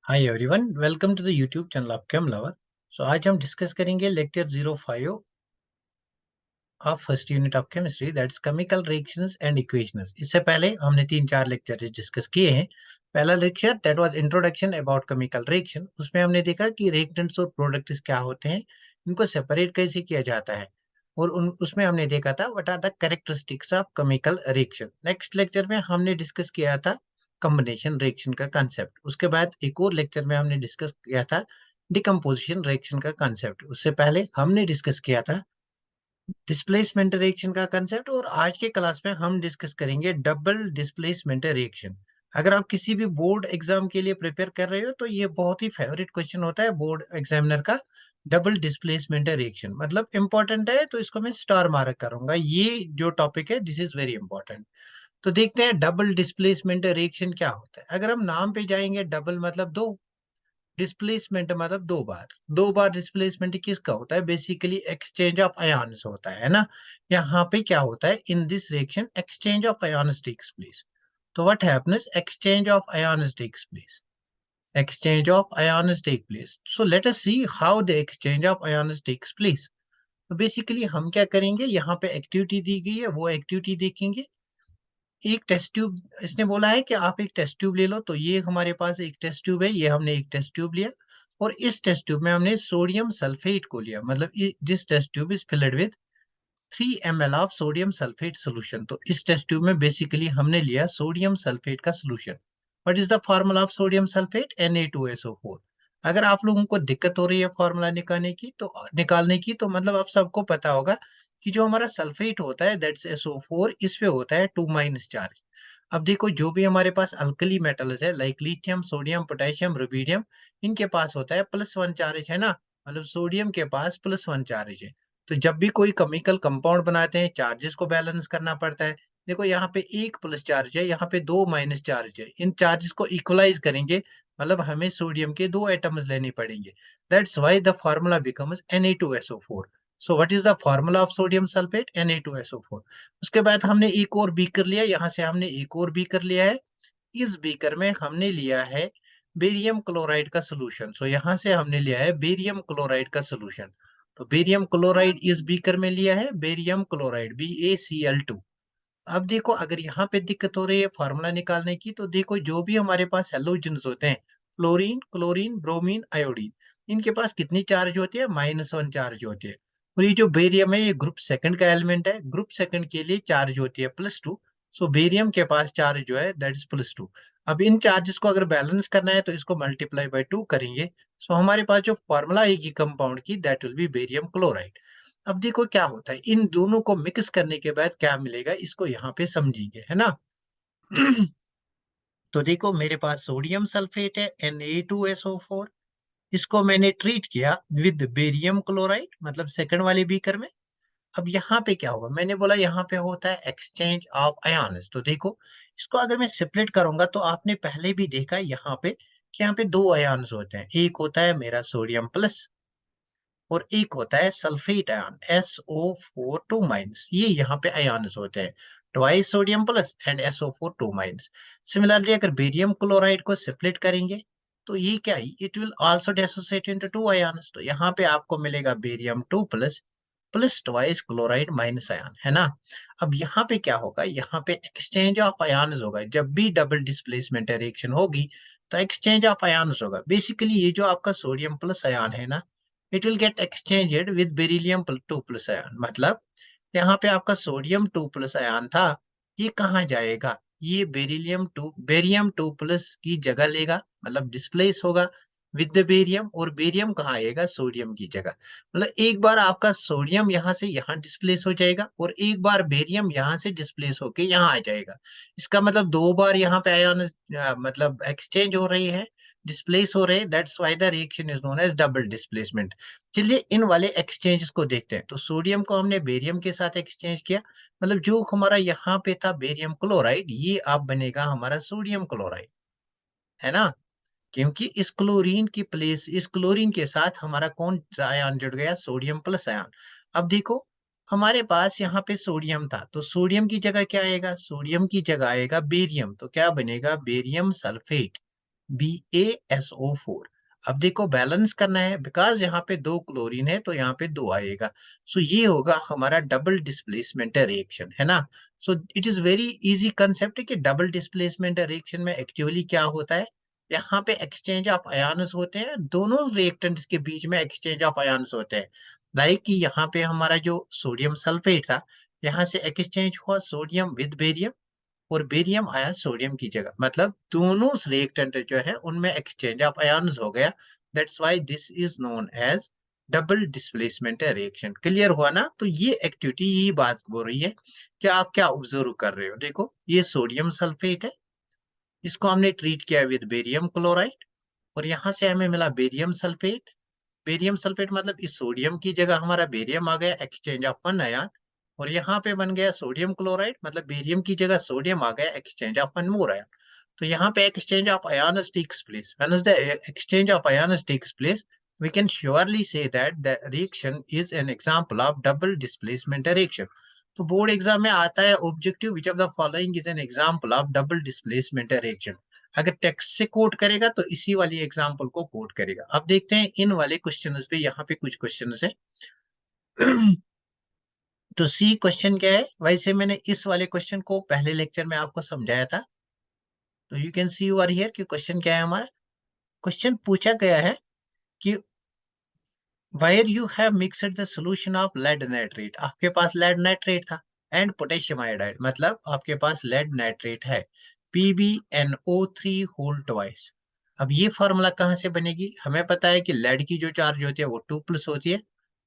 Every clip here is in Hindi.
Hi everyone, welcome to the YouTube channel of chem lover. So आज हम डिस्कस करेंगे lecture 05 of first unit of chemistry, that's chemical reactions and equations. इससे पहले हमने 3-4 लेक्चर डिस्कस किए हैं। पहला lecture that was introduction about chemical reaction, उसमें हमने देखा कि रिएक्टेंट्स और प्रोडक्ट्स क्या होते हैं, इनको सेपरेट कैसे किया जाता है। और उसमें हमने देखा था what are the characteristics of chemical reaction. Next lecture में हमने डिस्कस किया था कॉम्बिनेशन रिएक्शन का कंसेप्ट। उसके बाद एक और लेक्चर में हमने डिस्कस किया था डिकम्पोजिशन रिएक्शन का कंसेप्ट। उससे पहले हमने डिस्कस किया था डिस्प्लेसमेंट रिएक्शन का कंसेप्ट। और आज के क्लास में हम डिस्कस करेंगे डबल डिस्प्लेसमेंट रिएक्शन। अगर आप किसी भी बोर्ड एग्जाम के लिए प्रिपेयर कर रहे हो तो ये बहुत ही फेवरेट क्वेश्चन होता है बोर्ड एग्जामिनर का। डबल डिस्प्लेसमेंट रिएक्शन मतलब इंपॉर्टेंट है, तो इसको मैं स्टार मार्क करूंगा। ये जो टॉपिक है दिस इज वेरी इंपॉर्टेंट। तो देखते हैं डबल डिस्प्लेसमेंट रिएक्शन क्या होता है। अगर हम नाम पे जाएंगे, डबल मतलब दो, डिस्प्लेसमेंट मतलब दो बार डिस्प्लेसमेंट किसका होता है? बेसिकली एक्सचेंज ऑफ आयन्स होता है ना। यहाँ पे क्या होता है? In this reaction exchange of ions takes place. तो what happens? Exchange of ions takes place. exchange of ions take place. So let us see how the exchange of ions takes place. तो बेसिकली हम क्या करेंगे, यहाँ पे एक्टिविटी दी गई है, वो एक्टिविटी देखेंगे। एक टेस्ट ट्यूब, इसने बोला है कि आप एक टेस्ट ट्यूब ले लो। तो ये हमारे पास एक टेस्ट ट्यूब है, ये हमने एक टेस्ट ट्यूब लिया। और इस टेस्ट ट्यूब में हमने सोडियम सल्फेट को लिया, मतलब this test tube is filled with 3 ml of sodium sulphate solution. तो इस टेस्ट ट्यूब में बेसिकली हमने लिया सोडियम सल्फेट का solution. What is the formula of sodium sulphate? Na2SO4। अगर आप लोगों को दिक्कत हो रही है फॉर्मूला निकालने की तो मतलब आप सबको पता होगा कि जो हमारा सल्फेट होता है दैट्स SO4, इसमें होता है 2 चार्ज। अब देखो, जो भी हमारे पास अल्कली मेटल्स है like lithium, sodium, potassium, rubidium, इनके पास होता है +1 चार्ज, है ना। मतलब सोडियम के पास +1 चार्ज है। तो जब भी कोई केमिकल कंपाउंड बनाते हैं, चार्जेस को बैलेंस करना पड़ता है। देखो, यहाँ पे एक प्लस चार्ज है, यहाँ पे दो माइनस चार्ज है। इन चार्जेस को इक्वलाइज करेंगे, मतलब हमें सोडियम के दो एटम्स लेने पड़ेंगे। That's why the formula becomes Na2SO4। So what is the formula of sodium sulphate? Na2SO4। उसके बाद हमने एक और बीकर लिया, यहाँ से हमने एक और बीकर लिया है। इस बीकर में हमने लिया है बेरियम क्लोराइड का सोल्यूशन। सो यहाँ से हमने लिया है बेरियम क्लोराइड का सोल्यूशन। तो बेरियम क्लोराइड इस बीकर में लिया है, बेरियम क्लोराइड BaCl2। अब देखो, अगर यहाँ पे दिक्कत हो रही है फार्मूला निकालने की, तो देखो जो भी हमारे पास हेलोजन्स होते हैं, फ्लोरीन, क्लोरीन, ब्रोमीन, आयोडीन, इनके पास कितनी चार्ज होती है? -1 चार्ज होती है। और ये जो बेरियम है, ये ग्रुप सेकंड का एलिमेंट है। ग्रुप सेकंड के लिए चार्ज होती है +2। सो बेरियम के पास चार्ज जो है दैट इज +2। अब इन चार्जेस को अगर बैलेंस करना है तो इसको मल्टीप्लाई बाय 2 करेंगे। सो हमारे पास जो फॉर्मूला आएगी कंपाउंड की, that will be barium chloride. अब देखो क्या होता है, इन दोनों को मिक्स करने के बाद क्या मिलेगा, इसको यहाँ पे समझेंगे, है ना। तो देखो, मेरे पास सोडियम सल्फेट है Na2SO4। इसको मैंने ट्रीट किया विद बेरियम क्लोराइड, मतलब सेकंड वाले बीकर में। अब यहाँ पे क्या होगा, मैंने बोला यहाँ पे होता है एक्सचेंज ऑफ आयन्स। तो देखो, इसको अगर मैं सेपरेट करूंगा तो आपने पहले भी देखा यहाँ पे कि यहाँ पे दो आयन्स होते हैं। एक होता है मेरा सोडियम प्लस, और एक होता है सल्फेट आयन SO4 2-। ये यहाँ पे आयन्स होते हैं, twice sodium plus and SO4 2-। Similarly अगर बेरियम क्लोराइड को सेपरेट करेंगे तो ये क्या है, it will also dissociate into 2 ions. तो यहाँ पे आपको मिलेगा barium 2 plus plus twice chloride minus ion, है ना। अब यहाँ पे क्या होगा, यहाँ पे एक्सचेंज ऑफ आयन्स होगा। जब भी डबल डिस्प्लेसमेंट रिएक्शन होगी तो एक्सचेंज ऑफ आयन्स होगा। बेसिकली ये जो आपका सोडियम प्लस आयन है ना, it will get exchanged with beryllium 2 plus ion. मतलब यहाँ पे आपका सोडियम 2 प्लस आयन था, ये कहाँ जाएगा? ये बेरियम 2 प्लस की जगह लेगा, मतलब डिस्प्लेस होगा विद द बेरियम। और बेरियम कहाँ आएगा? सोडियम की जगह। मतलब एक बार आपका सोडियम यहाँ से यहाँ डिस्प्लेस हो जाएगा, और एक बार बेरियम यहाँ से डिस्प्लेस होके यहाँ आ जाएगा। इसका मतलब दो बार यहाँ पे आयन मतलब एक्सचेंज हो रही है, डिस्प्लेस हो रहे हैं। That's why the reaction is known as double displacement. चलिए इन वाले एक्सचेंजेस को देखते हैं। तो सोडियम को हमने बेरियम के साथ एक्सचेंज किया, मतलब जो हमारा यहाँ पे था बेरियम क्लोराइड, ये अब बनेगा हमारा सोडियम क्लोराइड, है ना। क्योंकि इस क्लोरीन के साथ हमारा कौन सा आयन जुड़ गया? Sodium plus ion. अब देखो, हमारे पास यहाँ पे सोडियम था, तो सोडियम की जगह क्या आएगा? सोडियम की जगह आएगा बेरियम। तो क्या बनेगा? Barium sulphate. BaSO4। अब देखो बैलेंस करना है, बिकॉज यहाँ पे 2 क्लोरीन है तो यहाँ पे 2 आएगा। सो ये होगा हमारा डबल डिस्प्लेसमेंट रिएक्शन, है ना। So it is very easy concept कि डबल डिस्प्लेसमेंट रिएक्शन में एक्चुअली क्या होता है, यहाँ पे एक्सचेंज ऑफ आयन्स होते हैं, दोनों रिएक्टेंट्स के बीच में एक्सचेंज ऑफ आयन्स होते हैं। लाइक कि यहाँ पे हमारा जो सोडियम सल्फेट था, यहाँ से एक्सचेंज हुआ सोडियम विद बेरियम, और बेरियम आया सोडियम की जगह, मतलब दोनों रिएक्टेंट जो है उनमें एक्सचेंज ऑफ आयन्स हो गया। That's why this is known as double displacement reaction. Clear हुआ ना। तो ये एक्टिविटी यही बात बोल रही है कि आप क्या ऑब्जर्व कर रहे हो। देखो ये सोडियम सल्फेट है, इसको हमने ट्रीट किया विद बेरियम क्लोराइड, और यहाँ से हमें मिला बेरियम सल्फेट। बेरियम सल्फेट मतलब इस सोडियम की जगह हमारा बेरियम आ गया, एक्सचेंज ऑफ वन आयन। और यहाँ पे बन गया सोडियम क्लोराइड, मतलब बेरियम की जगह सोडियम आ गया, exchange of one more ion. तो यहाँ पे exchange of ions takes place. When is the exchange of ions takes place, we can surely say that the reaction is an example of double displacement reaction. तो बोर्ड एग्जाम में आता है objective which of the following is an example of double displacement reaction. अगर टेक्स्ट से कोट करेगा तो इसी वाली एग्जांपल को कोट करेगा। अब देखते हैं इन वाले क्वेश्चंस पे, यहाँ पे कुछ क्वेश्चंस है। तो सी क्वेश्चन क्या है, वैसे मैंने इस वाले क्वेश्चन को पहले लेक्चर में आपको समझाया था। तो you can see over here कि क्वेश्चन क्या है हमारा। क्वेश्चन पूछा गया है कि where you have mixed the solution of lead nitrate, आपके पास लेड नाइट्रेट था, एंड पोटेशियम आयोडाइड, मतलब आपके पास लेड नाइट्रेट है, PbNO3 होल ट्वाइस। अब ये फॉर्मूला कहाँ से बनेगी, हमें पता है कि लेड की जो चार्ज होती है वो 2+ होती है,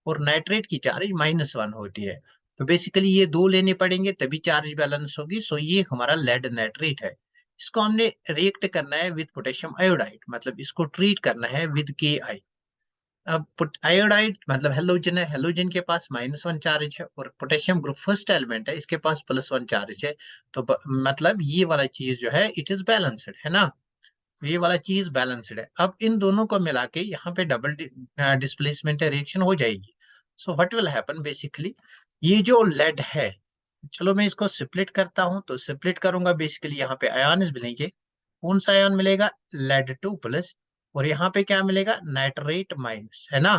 और नाइट्रेट की चार्ज -1 होती है। तो बेसिकली ये दो लेने पड़ेंगे तभी चार्ज बैलेंस होगी। सो ये हमारा लेड नाइट्रेट है, इसको हमने रिएक्ट करना है विद पोटेशियम आयोडाइड, मतलब इसको ट्रीट करना है विद KI। अब आयोडाइड मतलब हेलोजन है, हेलोजन के पास -1 चार्ज है, और पोटेशियम ग्रुप फर्स्ट एलिमेंट है, इसके पास +1 चार्ज है। तो मतलब ये वाला चीज जो है इट इज बैलेंस्ड, है ना। तो ये वाला चीज बैलेंस्ड है। अब इन दोनों को मिला के यहाँ पे डबल डिस्प्लेसमेंट रिएक्शन हो जाएगी। So what will happen basically, ये जो लेड है, चलो मैं इसको स्प्लिट करता हूँ, तो स्प्लिट करूंगा बेसिकली यहाँ पे आयन्स मिलेंगे। कौन सा आयन मिलेगा, लेड 2+, और यहाँ पे क्या मिलेगा, नाइट्रेट माइनस, है ना।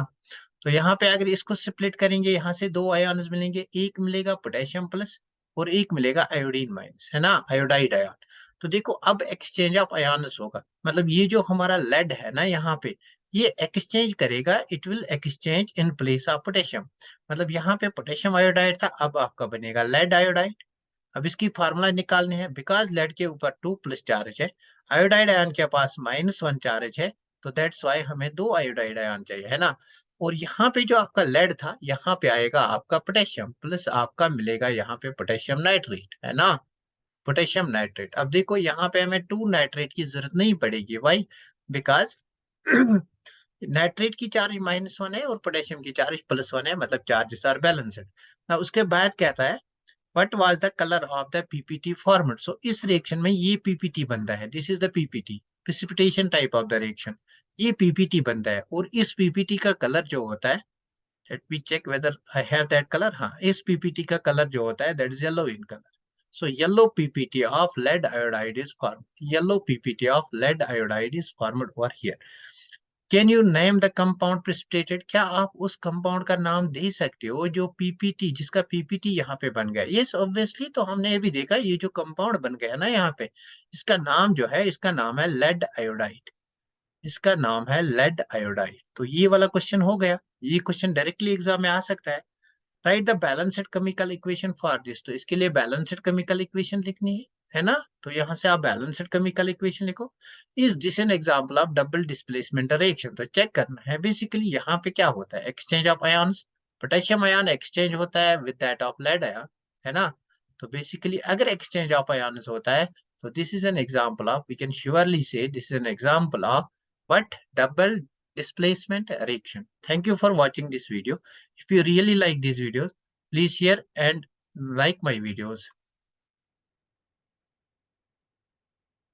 तो यहाँ पे अगर इसको स्प्लिट करेंगे, यहाँ से 2 आयन्स मिलेंगे, एक मिलेगा पोटेशियम प्लस और एक मिलेगा आयोडीन माइनस, है ना, आयोडाइड आयन। तो देखो अब एक्सचेंज ऑफ आयन्स होगा, मतलब ये जो हमारा लेड है ना यहाँ पे, ये एक्सचेंज करेगा, it will exchange in place of potassium. मतलब यहाँ पे पोटेशियम आयोडाइड था, अब आपका बनेगा लेड आयोडाइड। अब इसकी फार्मूला निकालने हैं, बिकॉज लेड के ऊपर 2+ चार्ज है, आयोडाइड आयन के पास -1 चार्ज है, तो दैट्स वाई हमें 2 आयोडाइड आयन चाहिए, है ना। और यहाँ पे जो आपका लेड था, यहाँ पे आएगा आपका पोटेशियम प्लस आपका मिलेगा यहाँ पे पोटेशियम नाइट्रेट, है ना, पोटेशियम नाइट्रेट। अब देखो यहाँ पे हमें 2 नाइट्रेट की जरूरत नहीं पड़ेगी, वाई, बिकॉज नाइट्रेट की चार्ज -1 है और पोटेशियम की चार्ज +1 है, मतलब चार्जेस आर बैलेंस्ड। उसके बाद कहता है what was the colour of the PPT format. So इस रिएक्शन में ये पीपीटी बनता है, this is the PPT, precipitation type of the reaction. ये पीपीटी बनता है, और इस पीपीटी का कलर जो होता है, let me check whether I have that colour. हाँ, इस पीपीटी का कलर जो होता है that is yellow in colour. So yellow PPT of lead iodide is form, yellow PPT of lead iodide is formed over here. Can you name the compound precipitated, क्या आप उस कंपाउंड का नाम दे सकते हो जो पीपीटी, जिसका पीपीटी यहाँ पे बन गया। यस ऑब्वियसली, तो हमने ये भी देखा, ये जो कंपाउंड बन गया ना यहाँ पे, इसका नाम जो है, इसका नाम है लेड आयोडाइड, इसका नाम है लेड आयोडाइड। तो ये वाला क्वेश्चन हो गया, ये क्वेश्चन डायरेक्टली एग्जाम में आ सकता है। Right the balanced chemical equation for this, तो इसके लिए बैलेंस्ड केमिकल इक्वेशन लिखनी है ना। तो यहाँ से आप बैलेंस्ड केमिकल इक्वेशन लिखो। Is this an example of double displacement reaction, तो चेक करना है बेसिकली यहाँ पे क्या होता है, exchange of ions, potassium ion exchange होता है with that of lead ion, है ना। तो बेसिकली अगर एक्सचेंज ऑफ आयन्स होता है, तो this is an example of, we can surely say this is an example of what, double displacement reaction. Thank you for watching this video. If you really like these videos, please share and like my videos.